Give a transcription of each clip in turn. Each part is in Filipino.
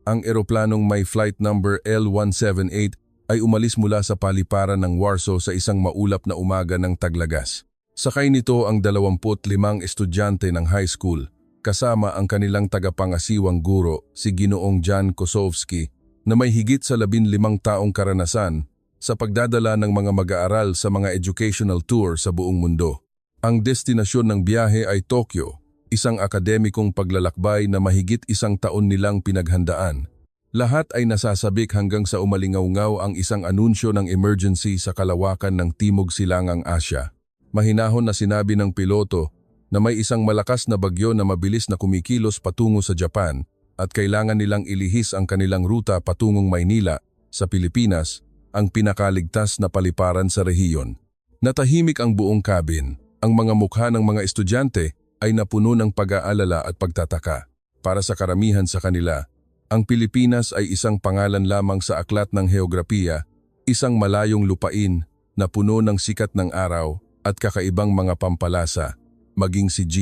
ang eroplanong may flight number L178 ay umalis mula sa paliparan ng Warsaw sa isang maulap na umaga ng Taglagas. Sakay nito ang 25 estudyante ng high school, kasama ang kanilang tagapangasiwang guro, si Ginoong Jan Kosowski, na may higit sa 15 taong karanasan sa pagdadala ng mga mag-aaral sa mga educational tour sa buong mundo. Ang destinasyon ng biyahe ay Tokyo, isang akademikong paglalakbay na mahigit 1 taon nilang pinaghandaan. Lahat ay nasasabik hanggang sa umalingaw-ngaw ang isang anunsyo ng emergency sa kalawakan ng Timog Silangang Asya. Mahinahon na sinabi ng piloto na may isang malakas na bagyo na mabilis na kumikilos patungo sa Japan at kailangan nilang ilihis ang kanilang ruta patungong Maynila sa Pilipinas, ang pinakaligtas na paliparan sa rehiyon. Natahimik ang buong cabin. Ang mga mukha ng mga estudyante ay napuno ng pag-aalala at pagtataka. Para sa karamihan sa kanila, ang Pilipinas ay isang pangalan lamang sa aklat ng heograpiya, isang malayong lupain na puno ng sikat ng araw at kakaibang mga pampalasa. Maging si G.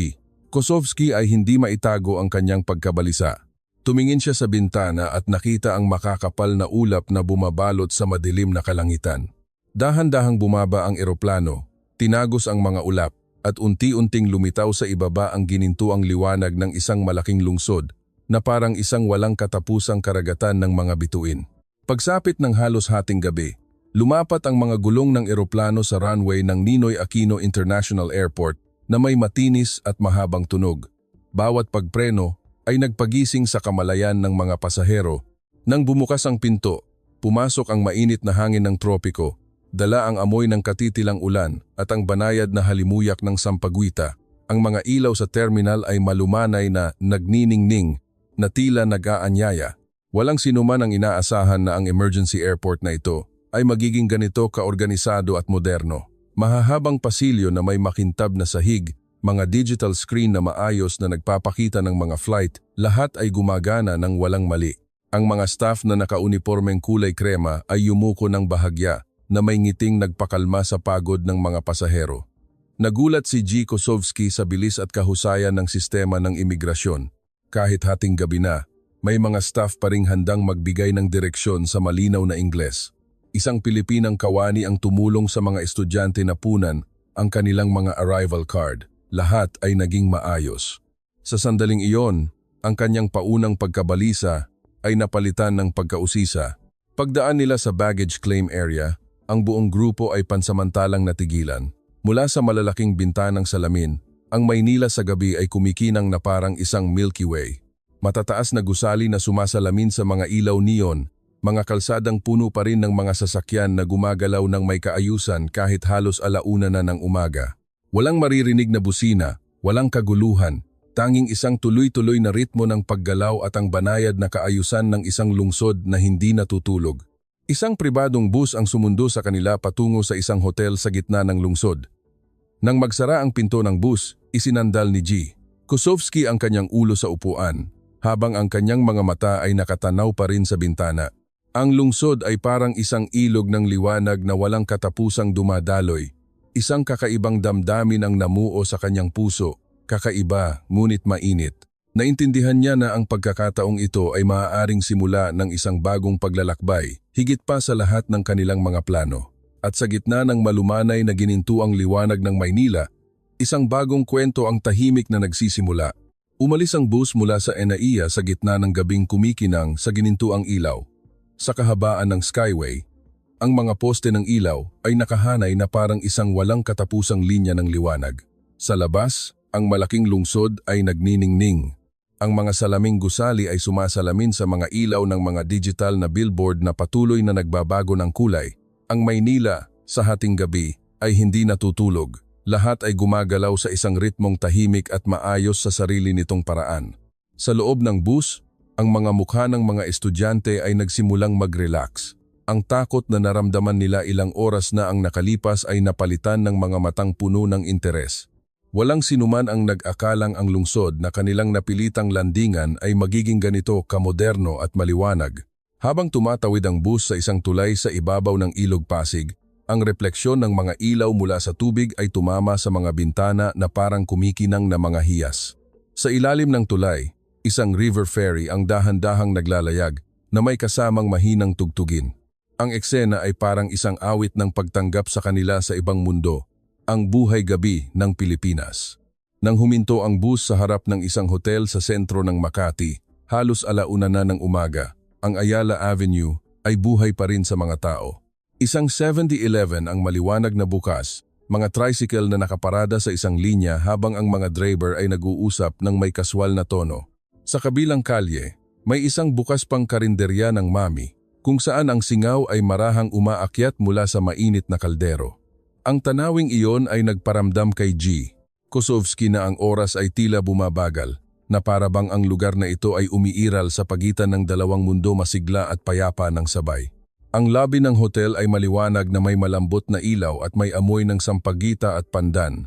Kosowski ay hindi maitago ang kanyang pagkabalisa. Tumingin siya sa bintana at nakita ang makakapal na ulap na bumabalot sa madilim na kalangitan. Dahan-dahang bumaba ang eroplano, tinagos ang mga ulap at unti-unting lumitaw sa ibaba ang ginintuang liwanag ng isang malaking lungsod na parang isang walang katapusang karagatan ng mga bituin. Pagsapit ng halos hating gabi, lumapat ang mga gulong ng eroplano sa runway ng Ninoy Aquino International Airport na may matinis at mahabang tunog. Bawat pagpreno ay nagpagising sa kamalayan ng mga pasahero. Nang bumukas ang pinto, pumasok ang mainit na hangin ng tropiko, dala ang amoy ng katitilang ulan at ang banayad na halimuyak ng sampaguita. Ang mga ilaw sa terminal ay malumanay na nagniningning na tila nag-aanyaya. Walang sinuman ang inaasahan na ang emergency airport na ito ay magiging ganito kaorganisado at moderno. Mahahabang pasilyo na may makintab na sahig, mga digital screen na maayos na nagpapakita ng mga flight, lahat ay gumagana ng walang mali. Ang mga staff na nakaunipormeng kulay krema ay yumuko ng bahagya na may ngiting nagpakalma sa pagod ng mga pasahero. Nagulat si G. Kosowski sa bilis at kahusayan ng sistema ng imigrasyon. Kahit hating gabi na, may mga staff pa ring handang magbigay ng direksyon sa malinaw na Ingles. Isang Pilipinang kawani ang tumulong sa mga estudyante na punan ang kanilang mga arrival card. Lahat ay naging maayos. Sa sandaling iyon, ang kanyang paunang pagkabalisa ay napalitan ng pagkausisa. Pagdaan nila sa baggage claim area, ang buong grupo ay pansamantalang natigilan. Mula sa malalaking bintanang salamin, ang Maynila sa gabi ay kumikinang na parang isang Milky Way. Matataas na gusali na sumasalamin sa mga ilaw neon, mga kalsadang puno pa rin ng mga sasakyan na gumagalaw ng may kaayusan kahit halos alauna na ng umaga. Walang maririnig na busina, walang kaguluhan, tanging isang tuloy-tuloy na ritmo ng paggalaw at ang banayad na kaayusan ng isang lungsod na hindi natutulog. Isang pribadong bus ang sumundo sa kanila patungo sa isang hotel sa gitna ng lungsod. Nang magsara ang pinto ng bus, isinandal ni G. Kosowski ang kanyang ulo sa upuan, habang ang kanyang mga mata ay nakatanaw pa rin sa bintana. Ang lungsod ay parang isang ilog ng liwanag na walang katapusang dumadaloy. Isang kakaibang damdamin ang namuo sa kanyang puso, kakaiba ngunit mainit. Naintindihan niya na ang pagkakataong ito ay maaaring simula ng isang bagong paglalakbay, higit pa sa lahat ng kanilang mga plano. At sa gitna ng malumanay na ginintuang liwanag ng Maynila, isang bagong kwento ang tahimik na nagsisimula. Umalis ang bus mula sa Enaiya sa gitna ng gabing kumikinang sa ginintuang ilaw. Sa kahabaan ng skyway, ang mga poste ng ilaw ay nakahanay na parang isang walang katapusang linya ng liwanag. Sa labas, ang malaking lungsod ay nagniningning. Ang mga salaming gusali ay sumasalamin sa mga ilaw ng mga digital na billboard na patuloy na nagbabago ng kulay. Ang Maynila, sa hating gabi, ay hindi natutulog. Lahat ay gumagalaw sa isang ritmong tahimik at maayos sa sarili nitong paraan. Sa loob ng bus, ang mga mukha ng mga estudyante ay nagsimulang mag-relax. Ang takot na naramdaman nila ilang oras na ang nakalipas ay napalitan ng mga matang puno ng interes. Walang sinuman ang nag-akalang ang lungsod na kanilang napilitang landingan ay magiging ganito kamoderno at maliwanag. Habang tumatawid ang bus sa isang tulay sa ibabaw ng Ilog Pasig, ang refleksyon ng mga ilaw mula sa tubig ay tumama sa mga bintana na parang kumikinang na mga hiyas. Sa ilalim ng tulay, Isang river ferry ang dahan-dahang naglalayag na may kasamang mahinang tugtugin. Ang eksena ay parang isang awit ng pagtanggap sa kanila sa ibang mundo, ang buhay gabi ng Pilipinas. Nang huminto ang bus sa harap ng isang hotel sa sentro ng Makati, halos alauna na ng umaga, ang Ayala Avenue ay buhay pa rin sa mga tao. Isang 7-Eleven ang maliwanag na bukas, mga tricycle na nakaparada sa isang linya habang ang mga driver ay nag-uusap ng may kaswal na tono. Sa kabilang kalye, may isang bukas pang karinderya ng Mami, kung saan ang singaw ay marahang umaakyat mula sa mainit na kaldero. Ang tanawing iyon ay nagparamdam kay G. Kosovsky na ang oras ay tila bumabagal, na para bang ang lugar na ito ay umiiral sa pagitan ng dalawang mundo masigla at payapa ng sabay. Ang lobby ng hotel ay maliwanag na may malambot na ilaw at may amoy ng sampagita at pandan.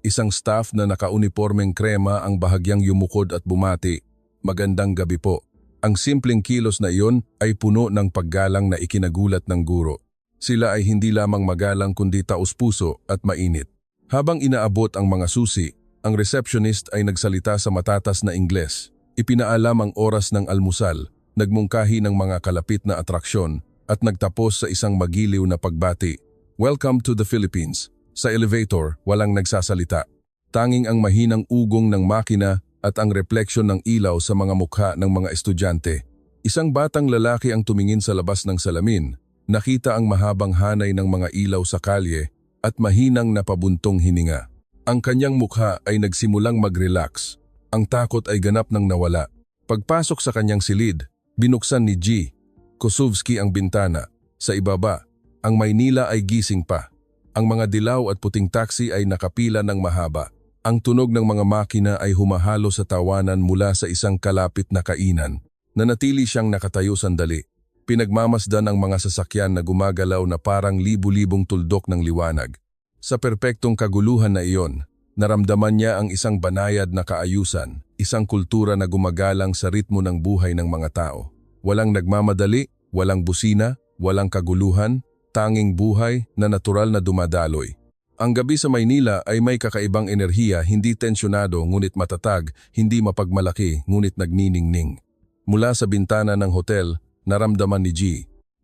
Isang staff na nakaunipormeng krema ang bahagyang yumukod at bumati, "Magandang gabi po." Ang simpleng kilos na iyon ay puno ng paggalang na ikinagulat ng guro. Sila ay hindi lamang magalang kundi taos-puso at mainit. Habang inaabot ang mga susi, ang receptionist ay nagsalita sa matatas na Ingles. Ipinaalam ang oras ng almusal, nagmungkahi ng mga kalapit na atraksyon, at nagtapos sa isang magiliw na pagbati. "Welcome to the Philippines." Sa elevator, walang nagsasalita. Tanging ang mahinang ugong ng makina at ang refleksyon ng ilaw sa mga mukha ng mga estudyante. Isang batang lalaki ang tumingin sa labas ng salamin. Nakita ang mahabang hanay ng mga ilaw sa kalye at mahinang napabuntong hininga. Ang kanyang mukha ay nagsimulang mag-relax. Ang takot ay ganap nang nawala. Pagpasok sa kanyang silid, binuksan ni G. Kosovsky ang bintana. Sa ibaba, ang Maynila ay gising pa. Ang mga dilaw at puting taxi ay nakapila ng mahaba. Ang tunog ng mga makina ay humahalo sa tawanan mula sa isang kalapit na kainan. Nanatili siyang nakatayo sandali. Pinagmamasdan ang mga sasakyan na gumagalaw na parang libu-libong tuldok ng liwanag. Sa perpektong kaguluhan na iyon, naramdaman niya ang isang banayad na kaayusan, isang kultura na gumagalang sa ritmo ng buhay ng mga tao. Walang nagmamadali, walang busina, walang kaguluhan, tanging buhay na natural na dumadaloy. Ang gabi sa Maynila ay may kakaibang enerhiya, hindi tensyonado ngunit matatag, hindi mapagmalaki ngunit nagniningning. Mula sa bintana ng hotel, naramdaman ni G.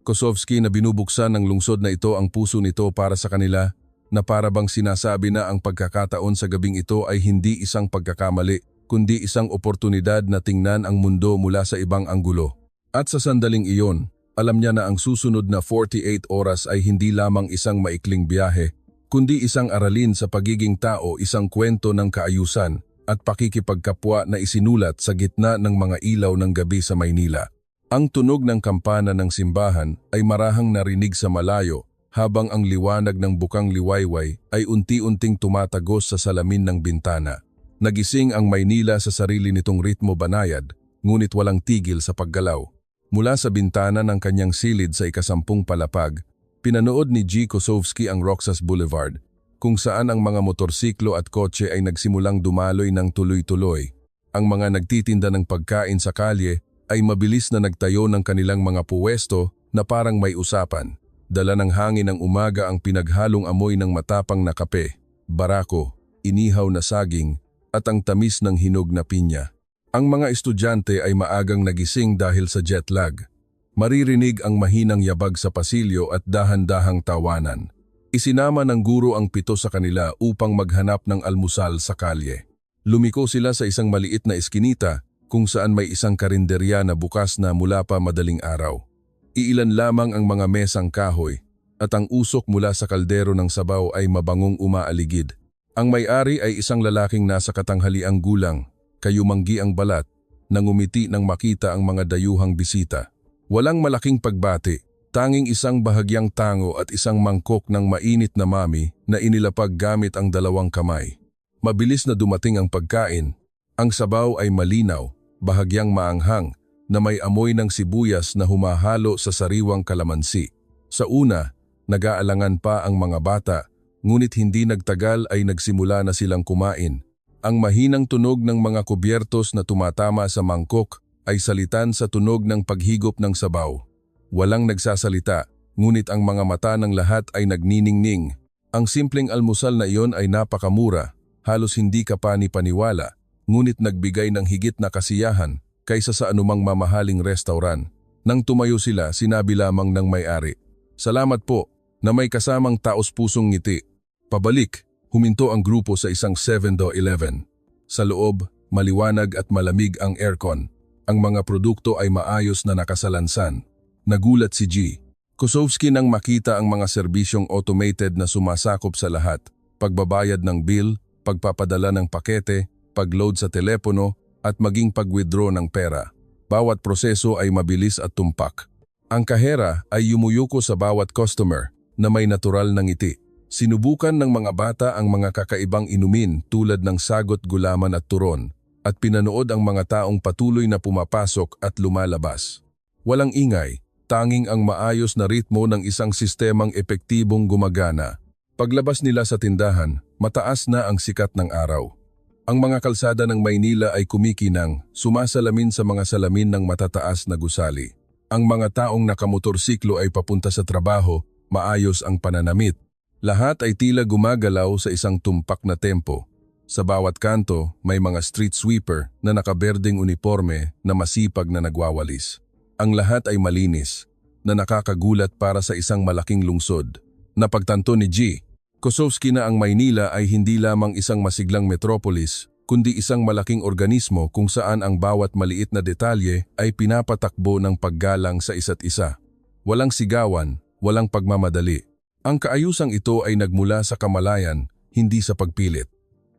Kosovsky na binubuksan ng lungsod na ito ang puso nito para sa kanila, na para bang sinasabi na ang pagkakataon sa gabing ito ay hindi isang pagkakamali, kundi isang oportunidad na tingnan ang mundo mula sa ibang anggulo. At sa sandaling iyon, alam niya na ang susunod na 48 oras ay hindi lamang isang maikling biyahe, kundi isang aralin sa pagiging tao, isang kwento ng kaayusan at pakikipagkapwa na isinulat sa gitna ng mga ilaw ng gabi sa Maynila. Ang tunog ng kampana ng simbahan ay marahang narinig sa malayo habang ang liwanag ng bukang liwayway ay unti-unting tumatagos sa salamin ng bintana. Nagising ang Maynila sa sarili nitong ritmo banayad, ngunit walang tigil sa paggalaw. Mula sa bintana ng kanyang silid sa ikasampung palapag, pinanood ni G. Kosovsky ang Roxas Boulevard, kung saan ang mga motorsiklo at kotse ay nagsimulang dumaloy ng tuloy-tuloy. Ang mga nagtitinda ng pagkain sa kalye ay mabilis na nagtayo ng kanilang mga puwesto na parang may usapan. Dala ng hangin ng umaga ang pinaghalong amoy ng matapang na kape, barako, inihaw na saging, at ang tamis ng hinog na pinya. Ang mga estudyante ay maagang nagising dahil sa jet lag. Maririnig ang mahinang yabag sa pasilyo at dahan-dahang tawanan. Isinama ng guro ang 7 sa kanila upang maghanap ng almusal sa kalye. Lumiko sila sa isang maliit na eskinita kung saan may isang karinderya na bukas na mula pa madaling araw. Iilan lamang ang mga mesang kahoy at ang usok mula sa kaldero ng sabaw ay mabangong umaaligid. Ang may-ari ay isang lalaking nasa katanghaliang gulang, kayumanggi ang balat, nangumiti nang makita ang mga dayuhang bisita. Walang malaking pagbati, tanging isang bahagyang tango at isang mangkok ng mainit na mami na inilapag gamit ang 2 kamay. Mabilis na dumating ang pagkain. Ang sabaw ay malinaw, bahagyang maanghang, na may amoy ng sibuyas na humahalo sa sariwang kalamansi. Sa una, nag-aalangan pa ang mga bata, ngunit hindi nagtagal ay nagsimula na silang kumain. Ang mahinang tunog ng mga kubyertos na tumatama sa mangkok ay salitan sa tunog ng paghigop ng sabaw. Walang nagsasalita, ngunit ang mga mata ng lahat ay nagniningning. Ang simpleng almusal na iyon ay napakamura, halos hindi ka pa ni paniwala. ngunit nagbigay ng higit na kasiyahan kaysa sa anumang mamahaling restaurant. Nang tumayo sila, sinabi lamang ng may-ari, "Salamat po," na may kasamang taos-pusong ngiti. Pabalik, huminto ang grupo sa isang 7-Eleven. Sa loob, maliwanag at malamig ang aircon. Ang mga produkto ay maayos na nakasalansan. Nagulat si G. Kosovsky nang makita ang mga serbisyong automated na sumasakop sa lahat. Pagbabayad ng bill, pagpapadala ng pakete, pag-load sa telepono, at maging pag-withdraw ng pera. Bawat proseso ay mabilis at tumpak. Ang kahera ay yumuyuko sa bawat customer na may natural na ngiti. Sinubukan ng mga bata ang mga kakaibang inumin tulad ng sagot, gulaman at turon, at pinanood ang mga taong patuloy na pumapasok at lumalabas. Walang ingay, tanging ang maayos na ritmo ng isang sistemang epektibong gumagana. Paglabas nila sa tindahan, mataas na ang sikat ng araw. Ang mga kalsada ng Maynila ay kumikinang, sumasalamin sa mga salamin ng matataas na gusali. Ang mga taong nakamotorsiklo ay papunta sa trabaho, maayos ang pananamit. Lahat ay tila gumagalaw sa isang tumpak na tempo. Sa bawat kanto, may mga street sweeper na nakaberdeng uniforme na masipag na nagwawalis. Ang lahat ay malinis, na nakakagulat para sa isang malaking lungsod. Napagtanto ni G. Kosovsky na ang Maynila ay hindi lamang isang masiglang metropolis, kundi isang malaking organismo kung saan ang bawat maliit na detalye ay pinapatakbo ng paggalang sa isa't isa. Walang sigawan, walang pagmamadali. Ang kaayusang ito ay nagmula sa kamalayan, hindi sa pagpilit.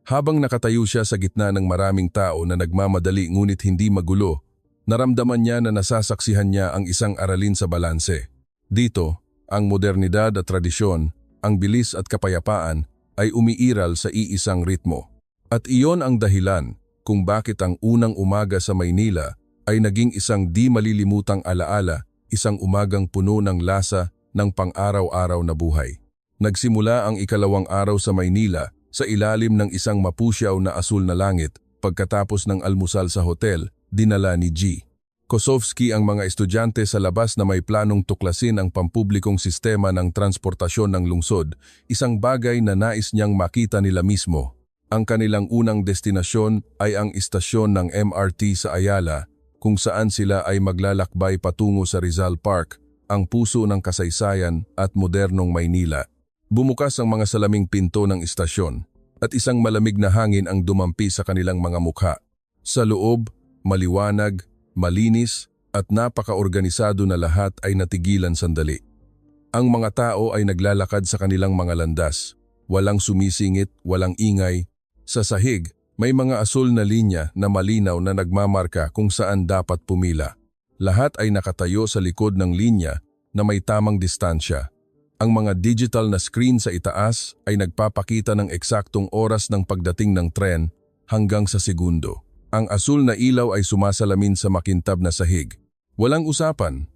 Habang nakatayo siya sa gitna ng maraming tao na nagmamadali ngunit hindi magulo, naramdaman niya na nasasaksihan niya ang isang aralin sa balanse. Dito, ang modernidad at tradisyon, ang bilis at kapayapaan ay umiiral sa iisang ritmo. At iyon ang dahilan kung bakit ang unang umaga sa Maynila ay naging isang di malilimutang alaala, isang umagang puno ng lasa ng pang-araw-araw na buhay. Nagsimula ang ikalawang araw sa Maynila sa ilalim ng isang mapusyaw na asul na langit. Pagkatapos ng almusal sa hotel, dinala ni G. Kosovsky ang mga estudyante sa labas na may planong tuklasin ang pampublikong sistema ng transportasyon ng lungsod, isang bagay na nais niyang makita nila mismo. Ang kanilang unang destinasyon ay ang istasyon ng MRT sa Ayala, kung saan sila ay maglalakbay patungo sa Rizal Park, ang puso ng kasaysayan at modernong Maynila. Bumukas ang mga salaming pinto ng istasyon, at isang malamig na hangin ang dumampi sa kanilang mga mukha. Sa loob, maliwanag, malinis at napaka-organisado na lahat ay natigilan sandali. Ang mga tao ay naglalakad sa kanilang mga landas. Walang sumisingit, walang ingay. Sa sahig, may mga asul na linya na malinaw na nagmamarka kung saan dapat pumila. Lahat ay nakatayo sa likod ng linya na may tamang distansya. Ang mga digital na screen sa itaas ay nagpapakita ng eksaktong oras ng pagdating ng tren hanggang sa segundo. Ang asul na ilaw ay sumasalamin sa makintab na sahig. Walang usapan.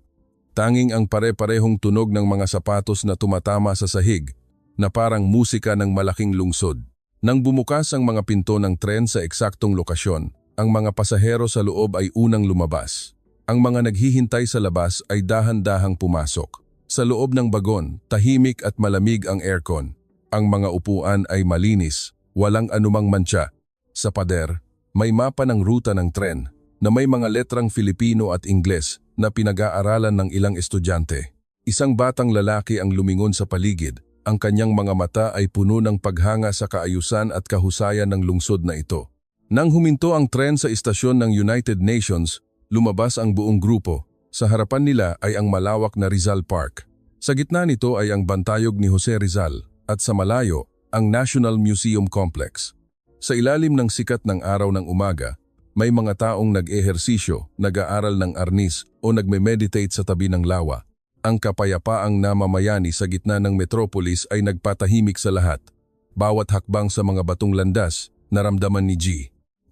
Tanging ang pare-parehong tunog ng mga sapatos na tumatama sa sahig na parang musika ng malaking lungsod. Nang bumukas ang mga pinto ng tren sa eksaktong lokasyon, ang mga pasahero sa loob ay unang lumabas. Ang mga naghihintay sa labas ay dahan-dahang pumasok. Sa loob ng bagon, tahimik at malamig ang aircon. Ang mga upuan ay malinis, walang anumang mantsa. Sa pader, may mapa ng ruta ng tren na may mga letrang Filipino at Ingles na pinag-aaralan ng ilang estudyante. Isang batang lalaki ang lumingon sa paligid. Ang kanyang mga mata ay puno ng paghanga sa kaayusan at kahusayan ng lungsod na ito. Nang huminto ang tren sa istasyon ng United Nations, lumabas ang buong grupo. Sa harapan nila ay ang malawak na Rizal Park. Sa gitna nito ay ang bantayog ni Jose Rizal at sa malayo ang National Museum Complex. Sa ilalim ng sikat ng araw ng umaga, may mga taong nag-ehersisyo, nag-aaral ng arnis o nagme-meditate sa tabi ng lawa. Ang kapayapaang namamayani sa gitna ng metropolis ay nagpatahimik sa lahat. Bawat hakbang sa mga batong landas, naramdaman ni G.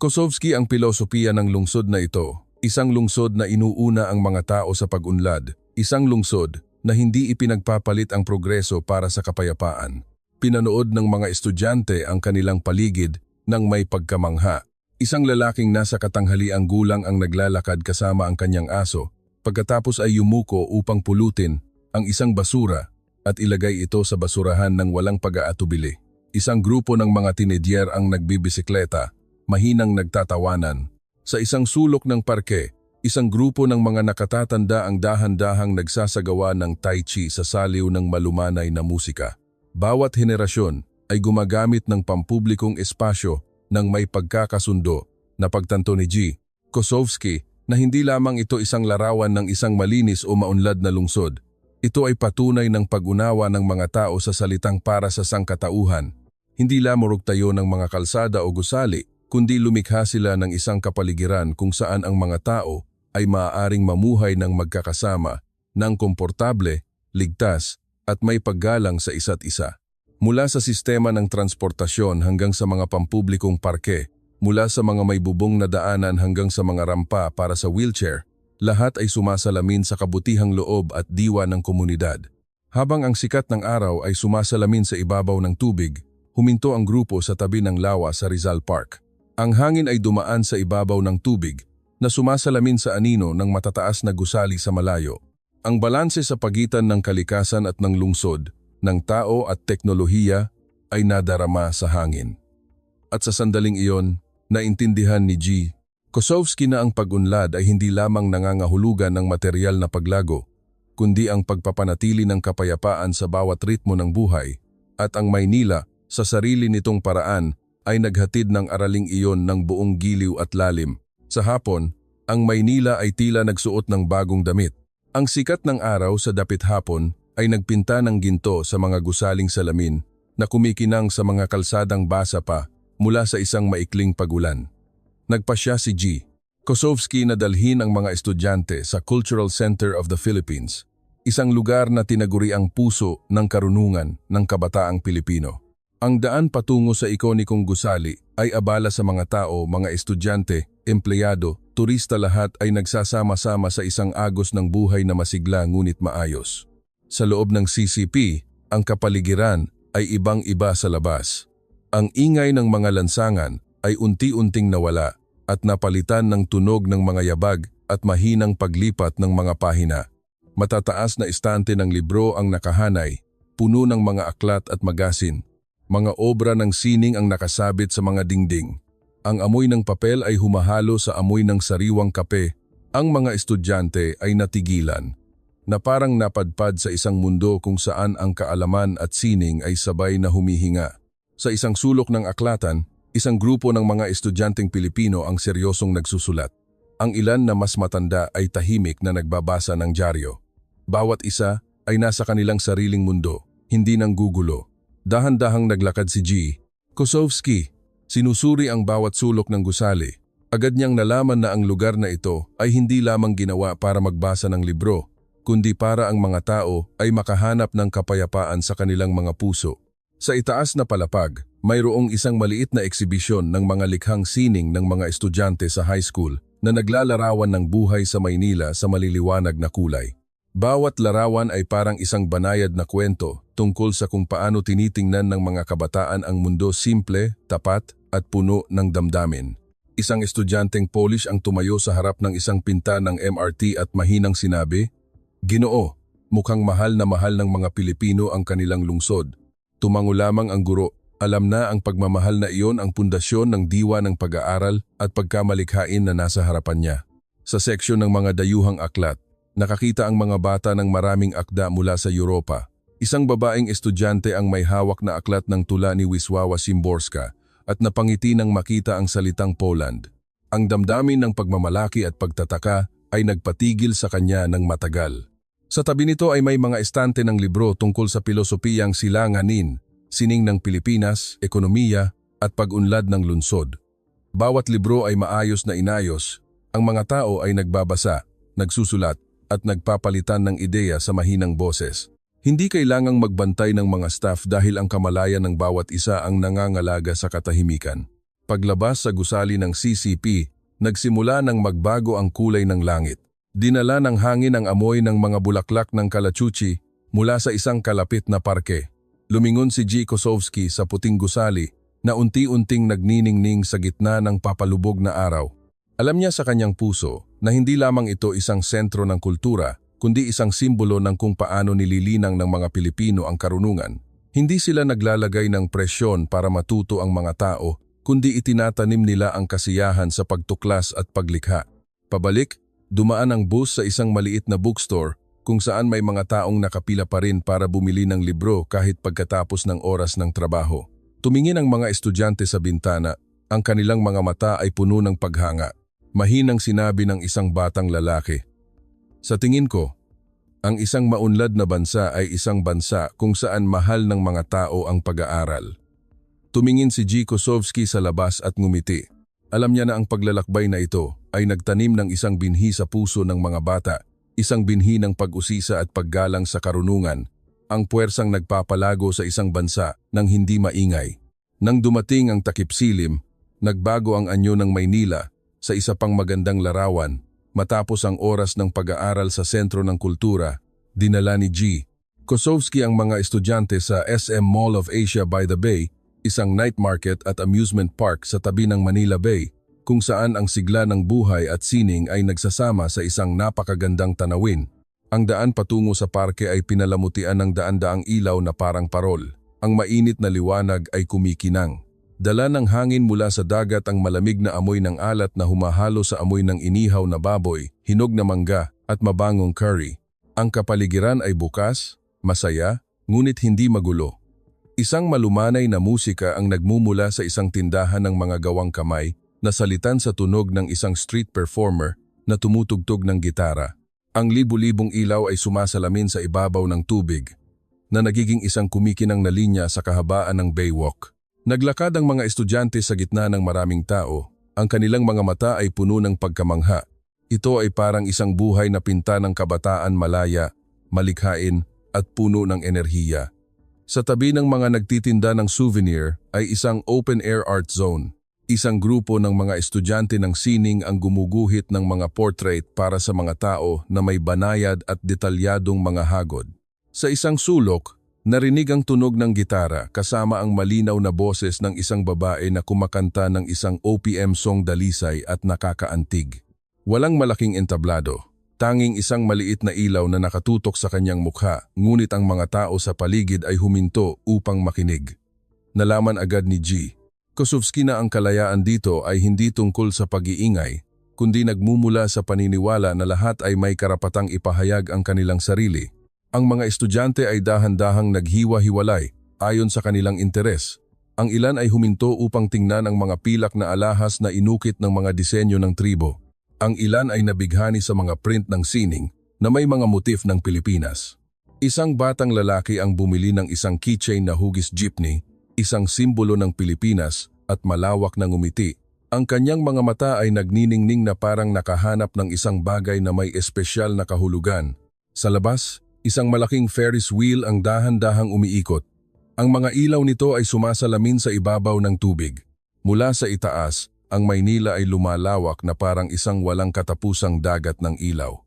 Kosovsky ang pilosopiya ng lungsod na ito. Isang lungsod na inuuna ang mga tao sa pag-unlad. Isang lungsod na hindi ipinagpapalit ang progreso para sa kapayapaan. Pinanood ng mga estudyante ang kanilang paligid nang may pagkamangha. Isang lalaking nasa katanghaliang gulang ang naglalakad kasama ang kanyang aso, pagkatapos ay yumuko upang pulutin ang isang basura at ilagay ito sa basurahan ng walang pag-aatubili. Isang grupo ng mga tinedyer ang nagbibisikleta, mahinang nagtatawanan. Sa isang sulok ng parke, isang grupo ng mga nakatatanda ang dahan-dahang nagsasagawa ng tai chi sa saliw ng malumanay na musika. Bawat henerasyon ay gumagamit ng pampublikong espasyo ng may pagkakasundo na pagtanto ni G. Kosovsky na hindi lamang ito isang larawan ng isang malinis o maunlad na lungsod. Ito ay patunay ng pag-unawa ng mga tao sa salitang para sa sangkatauhan. Hindi lamang tayo ng mga kalsada o gusali, kundi lumikha sila ng isang kapaligiran kung saan ang mga tao ay maaaring mamuhay ng magkakasama, ng komportable, ligtas, at may paggalang sa isa't isa. Mula sa sistema ng transportasyon hanggang sa mga pampublikong parke, mula sa mga may bubong na daanan hanggang sa mga rampa para sa wheelchair, lahat ay sumasalamin sa kabutihang loob at diwa ng komunidad. Habang ang sikat ng araw ay sumasalamin sa ibabaw ng tubig, huminto ang grupo sa tabi ng lawa sa Rizal Park. Ang hangin ay dumaan sa ibabaw ng tubig na sumasalamin sa anino ng matataas na gusali sa malayo. Ang balanse sa pagitan ng kalikasan at ng lungsod, ng tao at teknolohiya ay nadarama sa hangin. At sa sandaling iyon, naintindihan ni G. Kosovsky na ang pag-unlad ay hindi lamang nangangahulugan ng materyal na paglago, kundi ang pagpapanatili ng kapayapaan sa bawat ritmo ng buhay, at ang Maynila sa sarili nitong paraan ay naghatid ng araling iyon ng buong giliw at lalim. Sa hapon, ang Maynila ay tila nagsuot ng bagong damit. Ang sikat ng araw sa dapit hapon ay nagpinta ng ginto sa mga gusaling salamin na kumikinang sa mga kalsadang basa pa mula sa isang maikling pagulan. Nagpasya si G. Kosovsky na dalhin ang mga estudyante sa Cultural Center of the Philippines, isang lugar na tinaguriang puso ng karunungan ng kabataang Pilipino. Ang daan patungo sa ikonikong gusali ay abala sa mga tao, mga estudyante, empleyado, turista, lahat ay nagsasama-sama sa isang agos ng buhay na masigla ngunit maayos. Sa loob ng CCP, ang kapaligiran ay ibang-iba sa labas. Ang ingay ng mga lansangan ay unti-unting nawala at napalitan ng tunog ng mga yabag at mahinang paglipat ng mga pahina. Matataas na estante ng libro ang nakahanay, puno ng mga aklat at magasin. Mga obra ng sining ang nakasabit sa mga dingding. Ang amoy ng papel ay humahalo sa amoy ng sariwang kape. Ang mga estudyante ay natigilan, na parang napadpad sa isang mundo kung saan ang kaalaman at sining ay sabay na humihinga. Sa isang sulok ng aklatan, isang grupo ng mga estudyanteng Pilipino ang seryosong nagsusulat. Ang ilan na mas matanda ay tahimik na nagbabasa ng dyaryo. Bawat isa ay nasa kanilang sariling mundo, hindi nang gugulo. Dahan-dahang naglakad si G. Kosovsky, sinusuri ang bawat sulok ng gusali. Agad niyang nalaman na ang lugar na ito ay hindi lamang ginawa para magbasa ng libro, kundi para ang mga tao ay makahanap ng kapayapaan sa kanilang mga puso. Sa itaas na palapag, mayroong isang maliit na eksibisyon ng mga likhang sining ng mga estudyante sa high school na naglalarawan ng buhay sa Maynila sa maliliwanag na kulay. Bawat larawan ay parang isang banayad na kwento tungkol sa kung paano tinitingnan ng mga kabataan ang mundo, simple, tapat, at puno ng damdamin. Isang estudyanteng Polish ang tumayo sa harap ng isang pinta ng MRT at mahinang sinabi, "Ginoo, mukhang mahal ng mga Pilipino ang kanilang lungsod." Tumango lamang ang guro. Alam na ang pagmamahal na iyon ang pundasyon ng diwa ng pag-aaral at pagkamalikhain na nasa harapan niya. Sa seksyon ng mga dayuhang aklat, nakakita ang mga bata ng maraming akda mula sa Europa. Isang babaeng estudyante ang may hawak na aklat ng tula ni Wisława Szymborska at napangiti nang makita ang salitang Poland. Ang damdamin ng pagmamalaki at pagtataka ay nagpatigil sa kanya ng matagal. Sa tabi nito ay may mga estante ng libro tungkol sa pilosopiyang silanganin, sining ng Pilipinas, ekonomiya, at pag-unlad ng lungsod. Bawat libro ay maayos na inayos. Ang mga tao ay nagbabasa, nagsusulat, at nagpapalitan ng ideya sa mahinang boses. Hindi kailangang magbantay ng mga staff dahil ang kamalayan ng bawat isa ang nangangalaga sa katahimikan. Paglabas sa gusali ng CCP, nagsimula ng magbago ang kulay ng langit. Dinala ng hangin ang amoy ng mga bulaklak ng kalachuchi mula sa isang kalapit na parke. Lumingon si G. Kosovsky sa puting gusali na unti-unting nagniningning sa gitna ng papalubog na araw. Alam niya sa kanyang puso na hindi lamang ito isang sentro ng kultura, kundi isang simbolo ng kung paano nililinang ng mga Pilipino ang karunungan. Hindi sila naglalagay ng presyon para matuto ang mga tao, kundi itinatanim nila ang kasiyahan sa pagtuklas at paglikha. Pabalik, dumaan ang bus sa isang maliit na bookstore kung saan may mga taong nakapila pa rin para bumili ng libro kahit pagkatapos ng oras ng trabaho. Tumingin ang mga estudyante sa bintana, ang kanilang mga mata ay puno ng paghanga. Mahinang sinabi ng isang batang lalaki, "Sa tingin ko, ang isang maunlad na bansa ay isang bansa kung saan mahal ng mga tao ang pag-aaral." Tumingin si G. Kosovsky sa labas at ngumiti. Alam niya na ang paglalakbay na ito ay nagtanim ng isang binhi sa puso ng mga bata, isang binhi ng pag-usisa at paggalang sa karunungan, ang puwersang nagpapalago sa isang bansa ng hindi maingay. Nang dumating ang takipsilim, nagbago ang anyo ng Maynila sa isa pang magandang larawan. Matapos ang oras ng pag-aaral sa Sentro ng Kultura, dinala ni G. Kosovsky ang mga estudyante sa SM Mall of Asia by the Bay, isang night market at amusement park sa tabi ng Manila Bay, kung saan ang sigla ng buhay at sining ay nagsasama sa isang napakagandang tanawin. Ang daan patungo sa parke ay pinalamutian ng daan-daang ilaw na parang parol. Ang mainit na liwanag ay kumikinang. Dala ng hangin mula sa dagat ang malamig na amoy ng alat na humahalo sa amoy ng inihaw na baboy, hinog na mangga at mabangong curry. Ang kapaligiran ay bukas, masaya, ngunit hindi magulo. Isang malumanay na musika ang nagmumula sa isang tindahan ng mga gawang kamay na salitan sa tunog ng isang street performer na tumutugtog ng gitara. Ang libu-libong ilaw ay sumasalamin sa ibabaw ng tubig na nagiging isang kumikinang na linya sa kahabaan ng Baywalk. Naglakad ang mga estudyante sa gitna ng maraming tao. Ang kanilang mga mata ay puno ng pagkamangha. Ito ay parang isang buhay na pinta ng kabataan malaya, malikhain at puno ng enerhiya. Sa tabi ng mga nagtitinda ng souvenir ay isang open-air art zone. Isang grupo ng mga estudyante ng sining ang gumuguhit ng mga portrait para sa mga tao na may banayad at detalyadong mga hagod. Sa isang sulok, narinig ang tunog ng gitara kasama ang malinaw na boses ng isang babae na kumakanta ng isang OPM song dalisay at nakakaantig. Walang malaking entablado, tanging isang maliit na ilaw na nakatutok sa kanyang mukha, ngunit ang mga tao sa paligid ay huminto upang makinig. Nalaman agad ni G. Kosovsky na ang kalayaan dito ay hindi tungkol sa pag-iingay, kundi nagmumula sa paniniwala na lahat ay may karapatang ipahayag ang kanilang sarili. Ang mga estudyante ay dahan-dahang naghiwa-hiwalay ayon sa kanilang interes. Ang ilan ay huminto upang tingnan ang mga pilak na alahas na inukit ng mga disenyo ng tribo. Ang ilan ay nabighani sa mga print ng sining na may mga motif ng Pilipinas. Isang batang lalaki ang bumili ng isang keychain na hugis jeepney, isang simbolo ng Pilipinas at malawak na ngumiti. Ang kanyang mga mata ay nagniningning na parang nakahanap ng isang bagay na may espesyal na kahulugan. Sa labas, isang malaking Ferris wheel ang dahan-dahang umiikot. Ang mga ilaw nito ay sumasalamin sa ibabaw ng tubig. Mula sa itaas, ang Maynila ay lumalawak na parang isang walang katapusang dagat ng ilaw.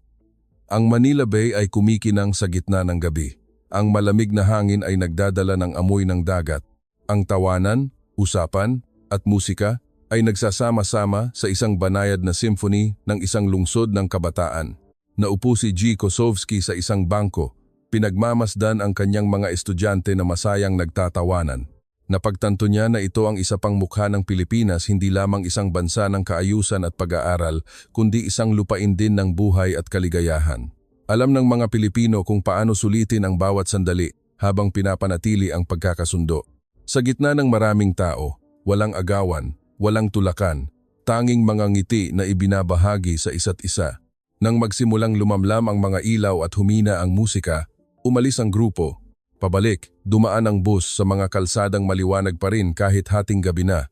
Ang Manila Bay ay kumikinang sa gitna ng gabi. Ang malamig na hangin ay nagdadala ng amoy ng dagat. Ang tawanan, usapan, at musika ay nagsasama-sama sa isang banayad na symphony ng isang lungsod ng kabataan. Naupo si G. Kosovsky sa isang bangko, pinagmamasdan ang kanyang mga estudyante na masayang nagtatawanan. Napagtanto niya na ito ang isa pang mukha ng Pilipinas, hindi lamang isang bansa ng kaayusan at pag-aaral, kundi isang lupain din ng buhay at kaligayahan. Alam ng mga Pilipino kung paano sulitin ang bawat sandali habang pinapanatili ang pagkakasundo. Sa gitna ng maraming tao, walang agawan, walang tulakan, tanging mga ngiti na ibinabahagi sa isa't isa. Nang magsimulang lumamlam ang mga ilaw at humina ang musika, umalis ang grupo. Pabalik, dumaan ang bus sa mga kalsadang maliwanag pa rin kahit hating gabi na.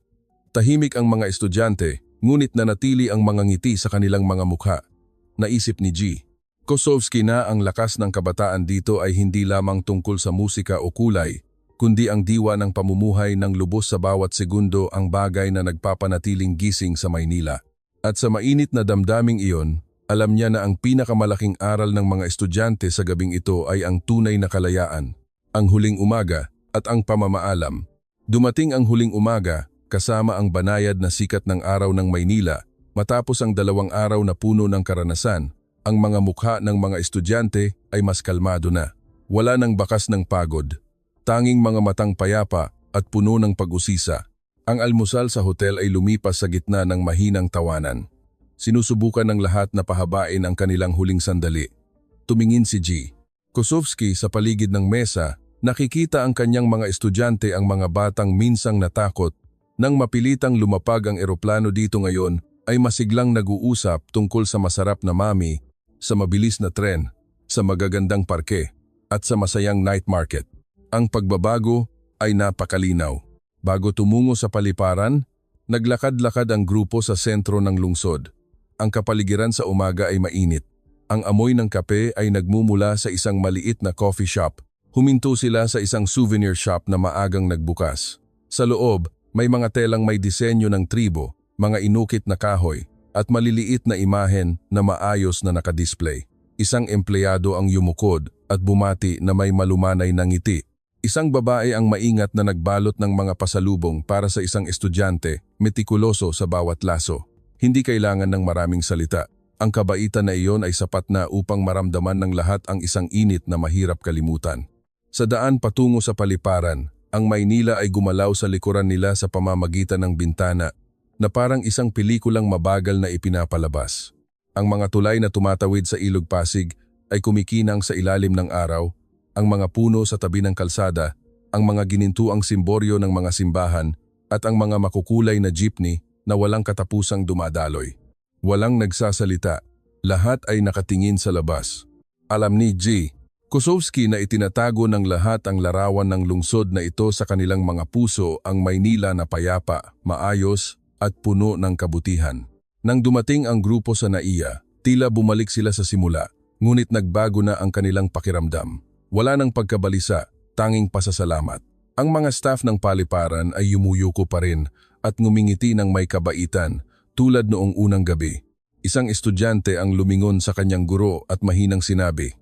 Tahimik ang mga estudyante, ngunit nanatili ang mga ngiti sa kanilang mga mukha. Naisip ni G. Kosovsky na ang lakas ng kabataan dito ay hindi lamang tungkol sa musika o kulay, kundi ang diwa ng pamumuhay ng lubos sa bawat segundo, ang bagay na nagpapanatiling gising sa Maynila. At sa mainit na damdaming iyon, alam niya na ang pinakamalaking aral ng mga estudyante sa gabing ito ay ang tunay na kalayaan, ang huling umaga at ang pamamaalam. Dumating ang huling umaga kasama ang banayad na sikat ng araw ng Maynila. Matapos ang 2 araw na puno ng karanasan, ang mga mukha ng mga estudyante ay mas kalmado na. Wala nang bakas ng pagod, tanging mga matang payapa at puno ng pag-usisa. Ang almusal sa hotel ay lumipas sa gitna ng mahinang tawanan. Sinusubukan ng lahat na pahabain ang kanilang huling sandali. Tumingin si G. Kosovsky sa paligid ng mesa, nakikita ang kanyang mga estudyante ang mga batang minsang natakot. Nang mapilitang lumapag ang eroplano dito ngayon, ay masiglang nag-uusap tungkol sa masarap na mami, sa mabilis na tren, sa magagandang parke, at sa masayang night market. Ang pagbabago ay napakalinaw. Bago tumungo sa paliparan, naglakad-lakad ang grupo sa sentro ng lungsod. Ang kapaligiran sa umaga ay mainit. Ang amoy ng kape ay nagmumula sa isang maliit na coffee shop. Huminto sila sa isang souvenir shop na maagang nagbukas. Sa loob, may mga telang may disenyo ng tribo, mga inukit na kahoy, at maliliit na imahen na maayos na nakadisplay. Isang empleyado ang yumukod at bumati na may malumanay na ngiti. Isang babae ang maingat na nagbalot ng mga pasalubong para sa isang estudyante, metikuloso sa bawat laso. Hindi kailangan ng maraming salita. Ang kabaitan na iyon ay sapat na upang maramdaman ng lahat ang isang init na mahirap kalimutan. Sa daan patungo sa paliparan, ang Maynila ay gumalaw sa likuran nila sa pamamagitan ng bintana na parang isang pelikulang mabagal na ipinapalabas. Ang mga tulay na tumatawid sa Ilog Pasig ay kumikinang sa ilalim ng araw, ang mga puno sa tabi ng kalsada, ang mga ginintuang simboryo ng mga simbahan at ang mga makukulay na jeepney na walang katapusang dumadaloy. Walang nagsasalita, lahat ay nakatingin sa labas. Alam ni G. Kosovsky na itinatago ng lahat ang larawan ng lungsod na ito sa kanilang mga puso, ang Maynila na payapa, maayos at puno ng kabutihan. Nang dumating ang grupo sa NAIA, tila bumalik sila sa simula, ngunit nagbago na ang kanilang pakiramdam. Wala nang pagkabalisa, tanging pasasalamat. Ang mga staff ng paliparan ay yumuyuko pa rin at ngumingiti ng may kabaitan tulad noong unang gabi. Isang estudyante ang lumingon sa kanyang guro at mahinang sinabi,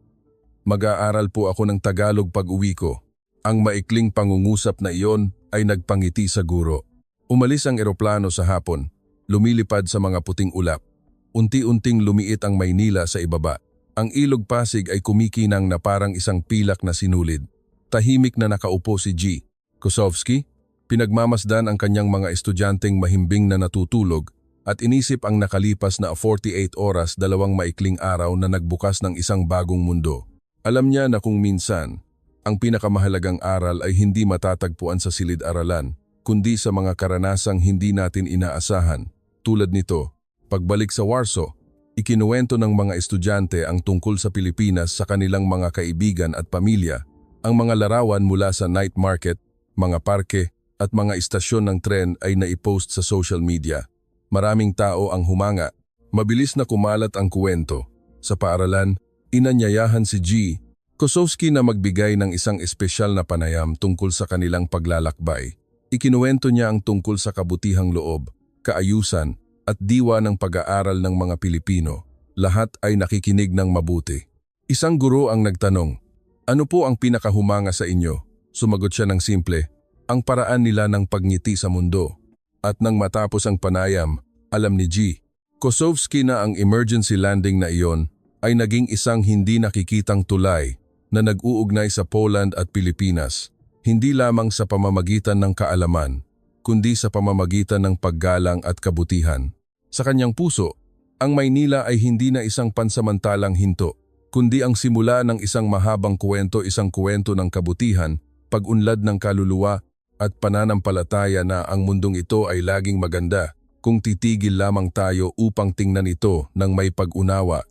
"Mag-aaral po ako ng Tagalog pag-uwi ko." Ang maikling pangungusap na iyon ay nagpangiti sa guro. Umalis ang eroplano sa hapon, lumilipad sa mga puting ulap. Unti-unting lumiit ang Maynila sa ibaba. Ang Ilog Pasig ay kumikinang na parang isang pilak na sinulid. Tahimik na nakaupo si G. Kosovsky, pinagmamasdan ang kanyang mga estudyanteng mahimbing na natutulog at inisip ang nakalipas na 48 oras, 2 maikling araw na nagbukas ng isang bagong mundo. Alam niya na kung minsan, ang pinakamahalagang aral ay hindi matatagpuan sa silid-aralan, kundi sa mga karanasang hindi natin inaasahan. Tulad nito, pagbalik sa Warsaw, ikinuwento ng mga estudyante ang tungkol sa Pilipinas sa kanilang mga kaibigan at pamilya, ang mga larawan mula sa night market, mga parke at mga istasyon ng tren ay naipost sa social media. Maraming tao ang humanga, mabilis na kumalat ang kuwento. Sa paaralan, inanyayahan si G. Kosovsky na magbigay ng isang espesyal na panayam tungkol sa kanilang paglalakbay. Ikinuwento niya ang tungkol sa kabutihang loob, kaayusan, at diwa ng pag-aaral ng mga Pilipino. Lahat ay nakikinig ng mabuti. Isang guro ang nagtanong, "Ano po ang pinakahumanga sa inyo?" Sumagot siya ng simple, "Ang paraan nila ng pagngiti sa mundo." At nang matapos ang panayam, alam ni G. Kosovsky na ang emergency landing na iyon ay naging isang hindi nakikitang tulay na nag-uugnay sa Poland at Pilipinas, hindi lamang sa pamamagitan ng kaalaman, kundi sa pamamagitan ng paggalang at kabutihan. Sa kanyang puso, ang Maynila ay hindi na isang pansamantalang hinto, kundi ang simula ng isang mahabang kwento, isang kwento ng kabutihan, pag-unlad ng kaluluwa at pananampalataya na ang mundong ito ay laging maganda kung titigil lamang tayo upang tingnan ito ng may pag-unawa